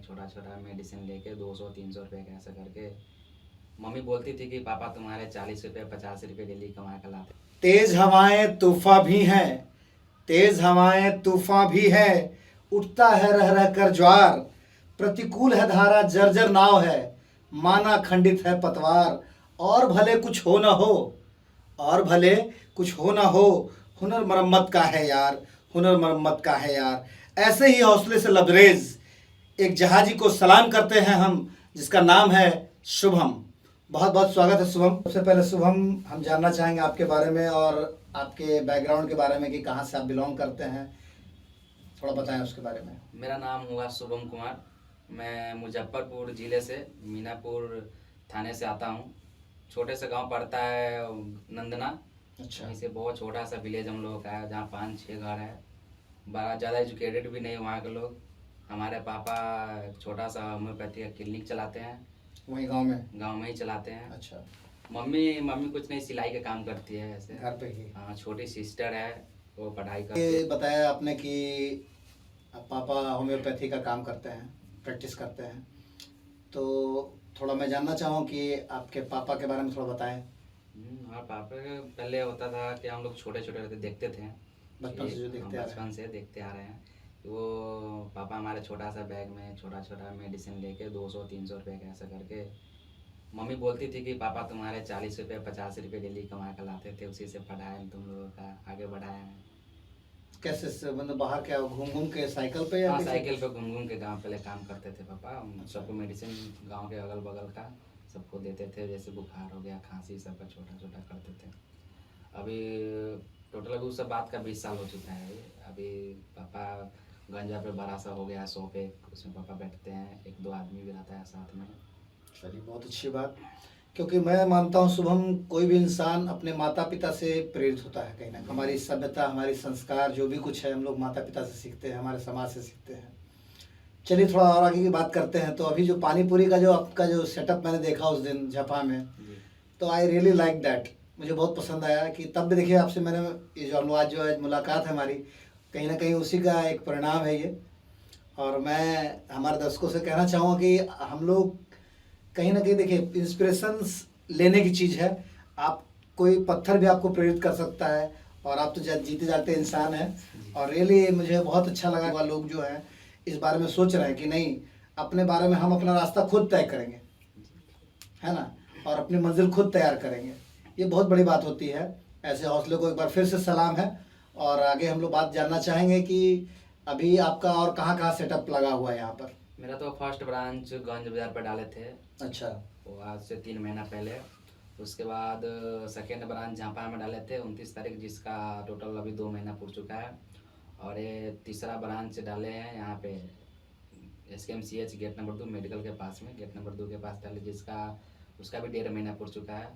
छोटा छोटा मेडिसिन लेके 200-300 रुपये का ऐसा करके। मम्मी बोलती थी कि पापा तुम्हारे 40 रुपये 50 रुपये डेली कमा कर लाते। तेज हवाएं तूफान भी हैं, तेज हवाएं तूफान भी है, उठता है रह रह कर ज्वार, प्रतिकूल है धारा जर्जर नाव है, माना खंडित है पतवार। और भले कुछ हो ना हो, और भले कुछ हो ना हो, हुनर मरम्मत का है यार, हुनर मरम्मत का है यार। ऐसे ही हौसले से लबरेज एक जहाजी को सलाम करते हैं हम, जिसका नाम है शुभम। बहुत बहुत स्वागत है शुभम। सबसे पहले शुभम, हम जानना चाहेंगे आपके बारे में और आपके बैकग्राउंड के बारे में कि कहाँ से आप बिलोंग करते हैं, थोड़ा बताएं उसके बारे में। मेरा नाम हुआ शुभम कुमार। मैं मुजफ्फरपुर ज़िले से मीनापुर थाने से आता हूँ। छोटे से गांव पड़ता है नंदना। अच्छा। वहीं से बहुत छोटा सा विलेज हम लोगों का है, जहाँ 5-6 घर है। बड़ा ज़्यादा एजुकेटेड भी नहीं वहाँ के लोग। हमारे पापा एक छोटा सा होम्योपैथी का क्लिनिक चलाते हैं, वहीं गांव में ही चलाते हैं। अच्छा। मम्मी मम्मी कुछ नहीं, सिलाई का काम करती है ऐसे घर पे ही। हाँ, छोटी सिस्टर है, वो पढ़ाई करती ये है। बताया आपने कि पापा होम्योपैथी का काम करते हैं, प्रैक्टिस करते हैं, तो थोड़ा मैं जानना चाहूँ कि आपके पापा के बारे में थोड़ा बताएं। और पापा के पहले होता था कि हम लोग छोटे छोटे रहते देखते थे, बचपन से जो देखते आ रहे बचपन से देखते आ रहे हैं कि वो पापा हमारे छोटा सा बैग में छोटा छोटा मेडिसिन लेके 200-300 रुपये का ऐसा करके। मम्मी बोलती थी कि पापा तुम्हारे 40 रुपये 50 रुपये डेली कमा कर लाते थे, उसी से पढ़ाया तुम लोगों का आगे बढ़ाया है। कैसे से, मतलब बाहर क्या घूम घूम के साइकिल पे या हाँ, कैसे? साइकिल पे घूम घूम के गांव पहले काम करते थे पापा। हम सबको मेडिसिन गांव के अगल बगल का सबको देते थे, जैसे बुखार हो गया, खांसी, सबका छोटा छोटा करते थे। अभी टोटल अभी उस सब बात का 20 साल हो चुका है। अभी पापा गंजा पे बड़ा सा हो गया शॉप पे, उसमें पापा बैठते हैं, 1-2 आदमी भी रहता है साथ में। चलिए, बहुत अच्छी बात। क्योंकि मैं मानता हूँ शुभम, कोई भी इंसान अपने माता पिता से प्रेरित होता है कहीं ना। हमारी सभ्यता, हमारी संस्कार, जो भी कुछ है हम लोग माता पिता से सीखते हैं, हमारे समाज से सीखते हैं। चलिए थोड़ा और आगे की बात करते हैं। तो अभी जो पानी पूरी का जो आपका जो सेटअप मैंने देखा उस दिन झपा में, तो आई रियली लाइक दैट। मुझे बहुत पसंद आया कि तब भी देखिए आपसे मैंने ये जो हम लोग आज जो आज मुलाकात है हमारी, कहीं ना कहीं उसी का एक परिणाम है ये। और मैं हमारे दर्शकों से कहना चाहूँगा कि हम लोग कहीं ना कहीं देखिए इंस्पिरेशंस लेने की चीज़ है। आप कोई पत्थर भी आपको प्रेरित कर सकता है, और आप तो जीते जाते इंसान हैं। और रियली मुझे बहुत अच्छा लगा वह लोग जो हैं इस बारे में सोच रहे हैं कि नहीं, अपने बारे में हम अपना रास्ता खुद तय करेंगे, है ना, और अपनी मंजिल खुद तैयार करेंगे। ये बहुत बड़ी बात होती है। ऐसे हौसले को एक बार फिर से सलाम है। और आगे हम लोग बात जानना चाहेंगे कि अभी आपका और कहाँ कहाँ सेटअप लगा हुआ है यहाँ पर। मेरा तो फर्स्ट ब्रांच गंज बाजार पर डाले थे, अच्छा। वो आज से 3 महीना पहले। उसके बाद सेकेंड ब्रांच झांपा में डाले थे 29 तारीख, जिसका टोटल अभी 2 महीना पूर चुका है। और ये तीसरा ब्रांच डाले हैं यहाँ पे SKMCH गेट नंबर 2 मेडिकल के पास में, गेट नंबर 2 के पास डाले, जिसका उसका भी 1.5 महीना पूर चुका है।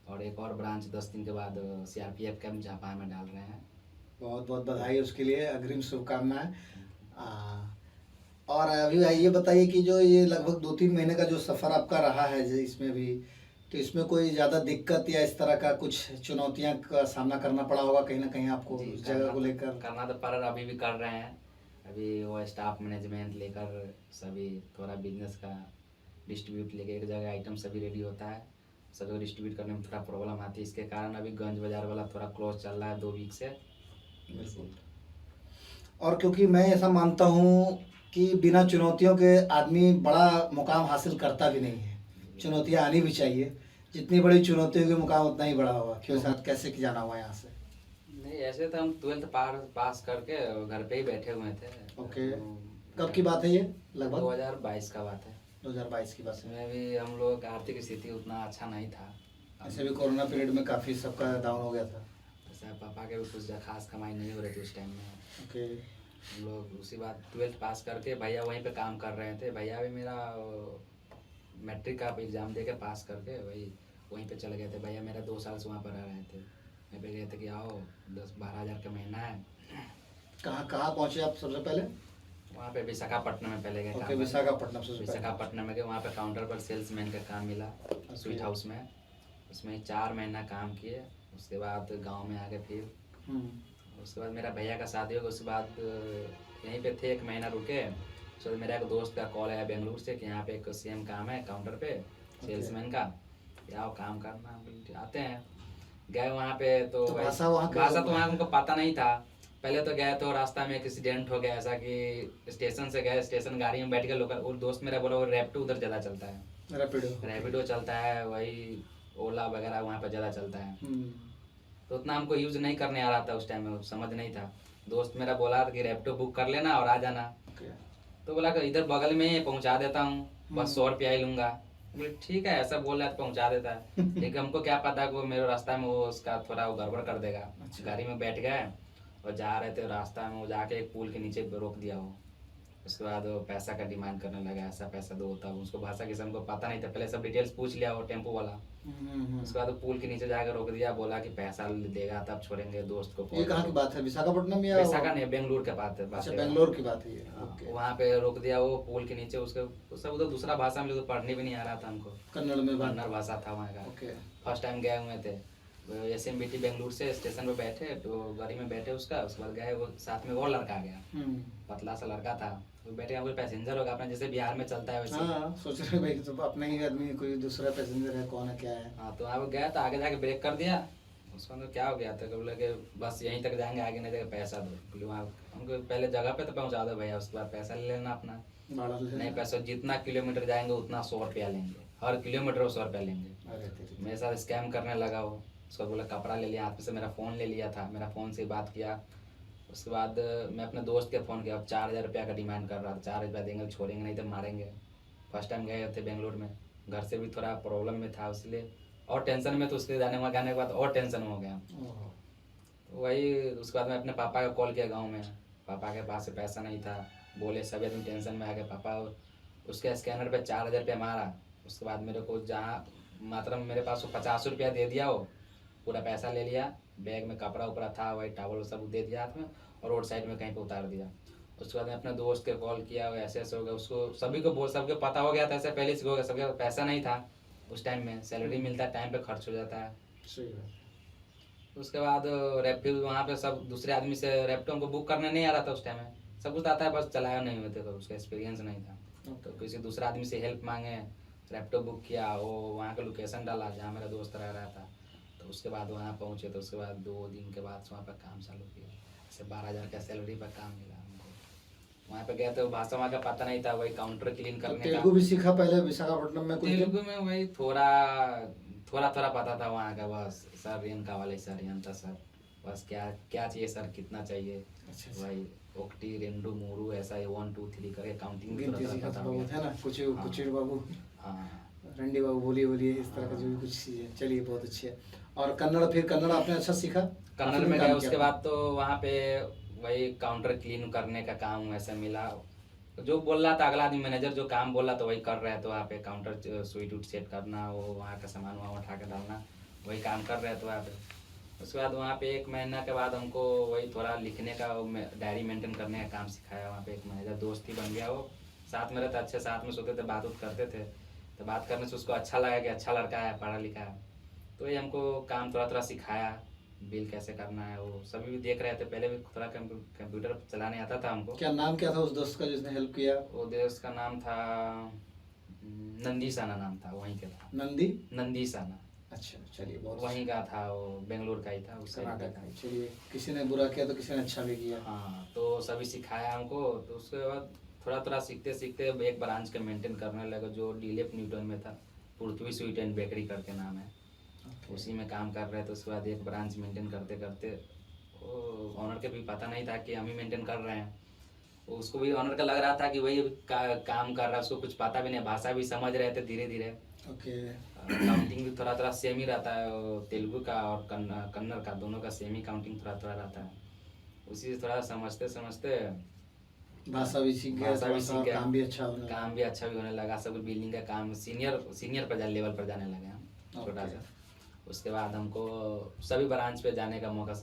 और एक और ब्रांच 10 दिन के बाद CRPF कैंप झांपा में डाल रहे हैं। बहुत बहुत बधाई उसके लिए, अग्रिम शुभकामनाएं। और अभी ये बताइए कि जो ये लगभग 2-3 महीने का जो सफ़र आपका रहा है इसमें भी, तो इसमें कोई ज़्यादा दिक्कत या इस तरह का कुछ चुनौतियां का सामना करना पड़ा होगा कहीं ना कहीं आपको जी, इस जगह को लेकर? करना तो पर अभी भी कर रहे हैं। अभी वो स्टाफ मैनेजमेंट लेकर सभी थोड़ा बिजनेस का डिस्ट्रीब्यूट लेके एक जगह आइटम सभी रेडी होता है, सब जगह डिस्ट्रीब्यूट करने में थोड़ा प्रॉब्लम आती है। इसके कारण अभी गंज बाजार वाला थोड़ा क्लोज चल रहा है 2 वीक से। बिल्कुल। और क्योंकि मैं ऐसा मानता हूँ कि बिना चुनौतियों के आदमी बड़ा मुकाम हासिल करता भी नहीं है। चुनौतियाँ आनी भी चाहिए। जितनी बड़ी चुनौतियों के मुकाम उतना ही बड़ा होगा। क्यों साथ कैसे कि जाना हुआ यहाँ से? नहीं, ऐसे तो हम 12th पास करके घर पे ही बैठे हुए थे। ओके। तो कब की बात है ये? लगभग 2022 का बात है। 2022 की बात है। उसमें भी हम लोग का आर्थिक स्थिति उतना अच्छा नहीं था। ऐसे भी कोरोना पीरियड में काफ़ी सबका डाउन हो गया था। ऐसा पापा के भी कुछ खास कमाई नहीं हो रही थी उस टाइम में। ओके। हम लोग उसी बात 12th पास करके भैया वहीं पे काम कर रहे थे। भैया भी मेरा मैट्रिक का एग्ज़ाम दे के पास करके वहीं पे चले गए थे। भैया मेरा 2 साल से वहाँ पर रह रहे थे। वहीं पे गए थे कि आओ 10-12 हज़ार का महीना है। कहाँ कहाँ पहुँचे आप सबसे पहले? वहाँ पे विशाखापट्टनम में पहले गए। ओके, विशाखापट्टनम से पहले। विशाखापट्टनम में गए, वहाँ पे काउंटर पर सेल्समैन का काम मिला स्वीट हाउस में। उसमें 4 महीना काम किए। उसके बाद गांव में आ गए फिर। उसके बाद मेरा भैया का शादी हो गया। उसके बाद यहीं पे थे, 1 महीना रुके। तो मेरा एक दोस्त का कॉल आया बेंगलुरु से कि यहाँ पे एक सेम काम है काउंटर पे सेल्समैन का, आओ काम करना। आते हैं, गए वहाँ पे तो तो भाई भाषा तो वहाँ उनको पता नहीं था। पहले तो गए तो रास्ता में एक एक्सीडेंट हो गया, ऐसा कि स्टेशन से गए, स्टेशन गाड़ी में बैठ के लोकल, और दोस्त मेरा बोला वो रैपिडो उधर ज़्यादा चलता है, रैपिडो चलता है, वही ओला वगैरह वहाँ पर ज़्यादा चलता है। तो उतना हमको यूज़ नहीं करने आ रहा था उस टाइम में, समझ नहीं था। दोस्त मेरा बोला कि रैपिडो बुक कर लेना और आ जाना। तो बोला कि इधर बगल में ही पहुँचा देता हूँ, बस 100 रुपया ही लूँगा। बोले ठीक है, ऐसा बोल रहा है तो पहुँचा देता है। लेकिन हमको क्या पता कि वो मेरे रास्ता में वो उसका थोड़ा वो गड़बड़ कर देगा। गाड़ी में बैठ गए और जा रहे थे, रास्ता में वो जाके एक पुल के नीचे रोक दिया वो। उसके बाद वो पैसा का डिमांड करने लगा, ऐसा पैसा दो, तब उसको भाषा किसी हमको पता नहीं था, पहले सब डिटेल्स पूछ लिया वो टेम्पो वाला। उसके बाद पुल के नीचे जाकर रोक दिया, बोला कि पैसा देगा तब छोड़ेंगे दोस्त को। ये कहाँ की बात है, विशाखापट्टनम या विशाखा नहीं, बेंगलुरु के बात है। अच्छा, बेंगलोर की बात है ये। वहाँ पे रोक दिया वो पुल के नीचे। उसके सब उधर दूसरा भाषा में, जो पढ़ने भी नहीं आ रहा था हमको, कन्नड़ भाषा था वहाँ का। फर्स्ट टाइम गए हुए थे SMBT बेंगलुरु से, स्टेशन पे बैठे तो गाड़ी में बैठे उसका, उसके बाद गए, वो साथ में वो लड़का आ गया, पतला सा लड़का था, वो बैठे कोई पैसेंजर होगा अपना, जैसे बिहार में चलता है वैसे। हाँ, सोच रहे भाई तो अपना ही आदमी, कोई दूसरा पैसेंजर है, कौन है क्या है। हाँ, तो वहाँ गया तो आगे जाके ब्रेक कर दिया। उसको अंदर क्या हो गया था, बोले कि बस यहीं तक जाएंगे, आगे नहीं जाएगा, पैसा दो। बोले वहाँ हमको पहले जगह पे तो पहुँचा दो भैया, उसके बाद पैसा ले लेना अपना। नहीं, पैसा जितना किलोमीटर जाएंगे उतना 100 रुपया लेंगे, हर किलोमीटर 100 रुपया लेंगे। मेरे साथ स्कैम करने लगा वो। उसको बोला कपड़ा ले लिया, हाथ में से मेरा फ़ोन ले लिया था, मेरा फ़ोन से बात किया। उसके बाद मैं अपने दोस्त के फ़ोन किया, अब 4000 रुपया का डिमांड कर रहा था। 4000 रुपया देंगे, छोड़ेंगे नहीं तो मारेंगे। फर्स्ट टाइम गए थे बेंगलुरु में, घर से भी थोड़ा प्रॉब्लम में था इसलिए, और टेंशन में, तो उसके जाने के बाद और टेंशन हो गया। वही उसके बाद मैं अपने पापा का कॉल किया गाँव में, पापा के पास से पैसा नहीं था, बोले सभी आदमी टेंशन में आ गए। पापा उसके स्कैनर पे 4000 रुपया मारा। उसके बाद मेरे को जहाँ मात्र मेरे पास वो 50 रुपया दे दिया, वो पूरा पैसा ले लिया, बैग में कपड़ा उपड़ा था, वही टावल सब दे दिया हाथ में, और रोड साइड में कहीं पे उतार दिया। उसके बाद मैं अपने दोस्त के कॉल किया, ऐसे ऐसे हो गया, उसको सभी को बोल, सबको पता हो गया था, ऐसे पहले से हो गया, सबके पैसा नहीं था उस टाइम में, सैलरी मिलता है टाइम पे खर्च हो जाता है। सही बात। उसके बाद रैपिडो वहाँ पे सब दूसरे आदमी से रैपिडो हमको बुक करने नहीं आ रहा था उस टाइम में, सब कुछ आता है, बस चलाया नहीं हुए थे, तो उसका एक्सपीरियंस नहीं था। तो किसी दूसरे आदमी से हेल्प मांगे, रैपिडो बुक किया, वो वहाँ का लोकेशन डाला जहाँ मेरा दोस्त रह रहा था। तो उसके बाद वहाँ पहुँचे, तो उसके बाद 2 दिन के बाद वहाँ पर काम चालू किया। ऐसे 12,000 का सैलरी पर काम मिला हमको। वहाँ पे गए तो भाषा वहाँ का पता नहीं था, वही काउंटर क्लीन करने का। तेलुगु भी सीखा पहले विशाखापट्टनम में कुछ? तेलुगु में वही थोड़ा थोड़ा पता था वहाँ का, बस सर इनका वाले सर था सर, बस क्या क्या चाहिए सर, कितना चाहिए। अच्छा। वही ओक्टी रेंडू मूरू ऐसा 1 2 3 करके काउंटिंग सीखा था बहुत है ना, कुछ कुछ बाबू, हाँ, रंडी बाबू बोलिए इस तरह का जो भी कुछ चीज़ें। चलिए बहुत अच्छी है। और कन्नड़, फिर कन्नड़ आपने अच्छा सीखा? कन्नड़ में गया, उसके बाद तो वहाँ पे वही काउंटर क्लीन करने का काम वैसे मिला, जो बोल रहा था अगला आदमी, मैनेजर जो काम बोल रहा था वही कर रहे थे। वहाँ पे काउंटर स्वीट वूट सेट करना, वो वहाँ का सामान वहाँ उठा के डालना, वही काम कर रहे थे वहाँ पे। उसके बाद वहाँ पे 1 महीना के बाद हमको वही थोड़ा लिखने का, डायरी मेंटेन करने का काम सिखाया वहाँ पे। एक मैनेजर दोस्त ही बन गया, वो साथ में रहता, अच्छे साथ में सोते थे, बात उत करते थे। तो बात करने से उसको अच्छा लगा कि अच्छा लड़का है, पढ़ा लिखा है, तो ये हमको काम थोड़ा सिखाया, बिल कैसे करना है वो सभी भी देख रहे थे। पहले भी थोड़ा कंप्यूटर चलाने आता था हमको। क्या नाम क्या था उस दोस्त का जिसने हेल्प किया? वो दोस्त का नाम था नंदीसाना, नाम था वहीं का था। नंदीसाना। अच्छा, चलिए बहुत वहीं का था, वो बेंगलुरु का ही था, उस कर्नाटक का। चलिए, किसी ने बुरा किया तो किसी ने अच्छा भी किया। हाँ, तो सभी सिखाया हमको। तो उसके बाद थोड़ा सीखते सीखते एक ब्रांच के मेंटेन करने लगा, जो डीलेप न्यूटन में था, पृथ्वी स्वीट एंड बेकरी करके नाम है। उसी में काम कर रहे थे। उसके बाद एक ब्रांच मेंटेन करते करते ऑनर के भी पता नहीं था कि हम ही मेंटेन कर रहे हैं। उसको भी ऑनर का लग रहा था कि वही काम कर रहा है, उसको कुछ पता भी नहीं, भाषा भी समझ रहे थे धीरे धीरे। काउंटिंग भी थोड़ा सेम ही रहता है, तेलुगु का और कन्नड़ का, दोनों का सेम ही काउंटिंग थोड़ा रहता है। उसी से थोड़ा समझते समझते भाषा भी सीख गया, काम भी अच्छा होने लगा। सब बिल्डिंग का काम सीनियर पर लेवल पर जाने लगे हम, छोटा सा। उसके बाद हमको सभी ब्रांच पे जाने का मौका,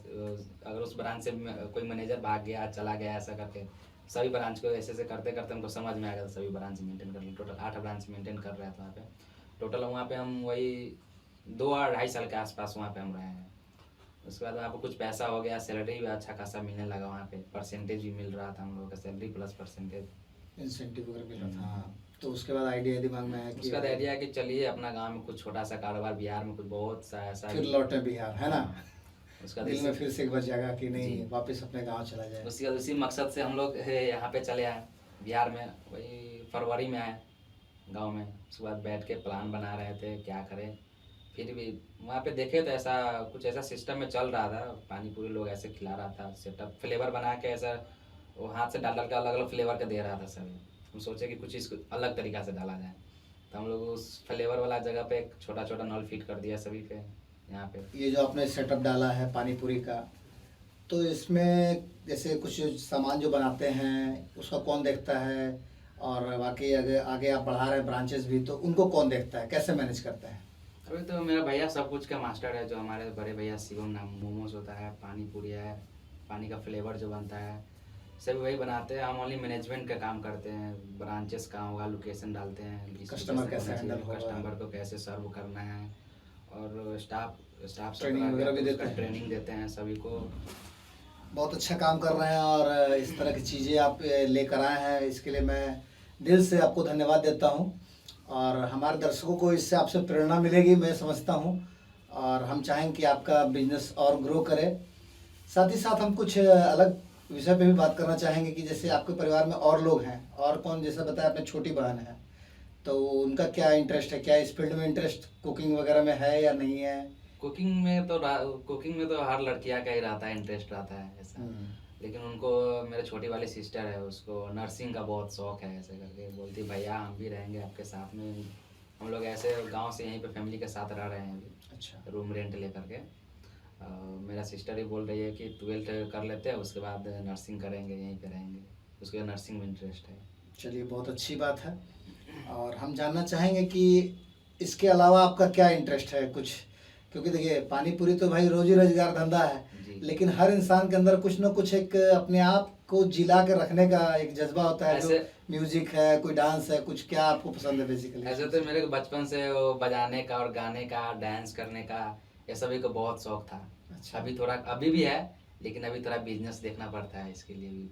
अगर उस ब्रांच से कोई मैनेजर भाग गया, चला गया, ऐसा करके सभी ब्रांच को ऐसे करते करते हमको समझ में आ गया। सभी ब्रांच मेंटेन कर लिए, टोटल 8 ब्रांच मेंटेन कर रहे थे वहाँ पे। टोटल वहाँ पे हम वही 2-2.5 साल के आसपास वहाँ पे हम रहे हैं। उसके बाद वहाँ पर कुछ पैसा हो गया, सैलरी भी अच्छा खासा मिलने लगा वहाँ पे, परसेंटेज भी मिल रहा था हम लोगों का, सैलरी प्लस परसेंटेज। इंसेंटिव वगैरह मिल रहा था। हाँ, तो उसके बाद आइडिया दिमाग में आया कि उसका आइडिया है कि चलिए अपना गांव में कुछ छोटा सा कारोबार, बिहार में कुछ बहुत सा ऐसा फिर लौटे बिहार, है ना। उसका दिल में फिर से एक बार जागा कि नहीं, वापस अपने गांव चला जाए। उसके बाद उसी मकसद से हम लोग यहाँ पे चले आए बिहार में, वही फरवरी में आए गांव में। उसके बाद बैठ के प्लान बना रहे थे क्या करें, फिर भी वहाँ पे देखे तो ऐसा कुछ ऐसा सिस्टम में चल रहा था, पानी पूरी लोग ऐसे खिला रहा था, सेटअप फ्लेवर बना के ऐसा वो हाथ से डाल डाल के अलग अलग फ्लेवर का दे रहा था सभी। हम सोचे कि कुछ इसको अलग तरीक़ा से डाला जाए, तो हम लोग उस फ्लेवर वाला जगह पे एक छोटा छोटा नल फिट कर दिया सभी पे यहाँ पे। ये जो आपने सेटअप डाला है पानी पूरी का, तो इसमें जैसे कुछ सामान जो बनाते हैं उसका कौन देखता है, और बाकी आगे आगे आप बढ़ा रहे हैं ब्रांचेस भी, तो उनको कौन देखता है, कैसे मैनेज करता है? अभी तो मेरा भैया सब कुछ का मास्टर है, जो हमारे बड़े भैया शिवम नाम, मोमोज होता है, पानी पूरी है, पानी का फ्लेवर जो बनता है सब वही बनाते हैं। हम ओनली मैनेजमेंट का काम करते हैं, ब्रांचेस कहाँ होगा, लोकेशन डालते हैं, कस्टमर कैसे हैंडल होगा, कस्टमर को कैसे सर्व करना है, और स्टाफ ट्रेनिंग वगैरह भी देते हैं। ट्रेनिंग देते हैं सभी को। बहुत अच्छा काम कर रहे हैं, और इस तरह की चीज़ें आप लेकर आए हैं, इसके लिए मैं दिल से आपको धन्यवाद देता हूं। और हमारे दर्शकों को इससे आपसे प्रेरणा मिलेगी, मैं समझता हूं, और हम चाहेंगे कि आपका बिजनेस और ग्रो करे। साथ ही साथ हम कुछ अलग विषय पे भी बात करना चाहेंगे कि जैसे आपके परिवार में और लोग हैं, और कौन, जैसे बताया आपने छोटी बहन है, तो उनका क्या इंटरेस्ट है, क्या इस फील्ड में इंटरेस्ट कुकिंग वगैरह में है या नहीं है? कुकिंग में तो हर लड़कियां का ही रहता है, इंटरेस्ट रहता है ऐसा। लेकिन उनको, मेरे छोटी वाली सिस्टर है, उसको नर्सिंग का बहुत शौक है, ऐसे करके बोलती भैया हम भी रहेंगे आपके साथ में। हम लोग ऐसे गांव से यहीं पे फैमिली के साथ रह रहे हैं अभी, अच्छा, रूम रेंट लेकर के। मेरा सिस्टर ही बोल रही है कि 12th कर लेते हैं, उसके बाद नर्सिंग करेंगे, यहीं पे रहेंगे, उसको नर्सिंग में इंटरेस्ट है। चलिए बहुत अच्छी बात है। और हम जानना चाहेंगे कि इसके अलावा आपका क्या इंटरेस्ट है कुछ, क्योंकि देखिए पानी पूरी तो भाई रोजी रोजगार धंधा है, लेकिन हर इंसान के अंदर कुछ ना कुछ एक अपने आप को जिला के रखने का एक जज्बा होता है, जो म्यूजिक है, कोई डांस है, कुछ क्या आपको पसंद है बेसिकली? ऐसे तो मेरे को बचपन से वो बजाने का और गाने का, डांस करने का, ये सभी को बहुत शौक था। अच्छा, अभी भी है, लेकिन अभी थोड़ा बिजनेस देखना पड़ता है, इसके लिए भी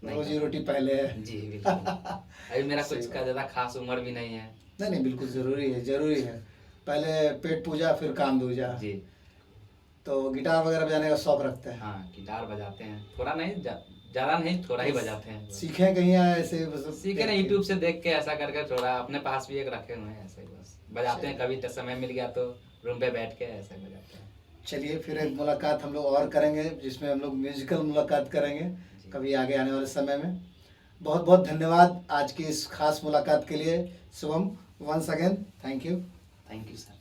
रोजी रोटी पहले है। जी बिल्कुल। अभी मेरा कुछ का ज़्यादा खास उम्र भी नहीं है। नहीं, बिल्कुल ज़रूरी है, ज़रूरी है। पहले पेट पूजा फिर काम दूजा। जी। तो गिटार वगैरह बजाने का शौक रखते हैं? हाँ, गिटार बजाते हैं, थोड़ा नहीं, ज़्यादा नहीं, थोड़ा ही बजाते हैं। सीखे कहीं या ऐसे सीखे ना, यूट्यूब से देख के ऐसा करके, थोड़ा अपने पास भी एक रखे हुए हैं, ऐसे ही बस बजाते हैं। कभी समय मिल गया तो रूम पे बैठ के ऐसे बजाते हैं। चलिए फिर एक मुलाकात हम लोग और करेंगे, जिसमें हम लोग म्यूजिकल मुलाकात करेंगे कभी आगे आने वाले समय में। बहुत बहुत धन्यवाद आज की इस खास मुलाकात के लिए Shubham, once again thank you. Thank you sir.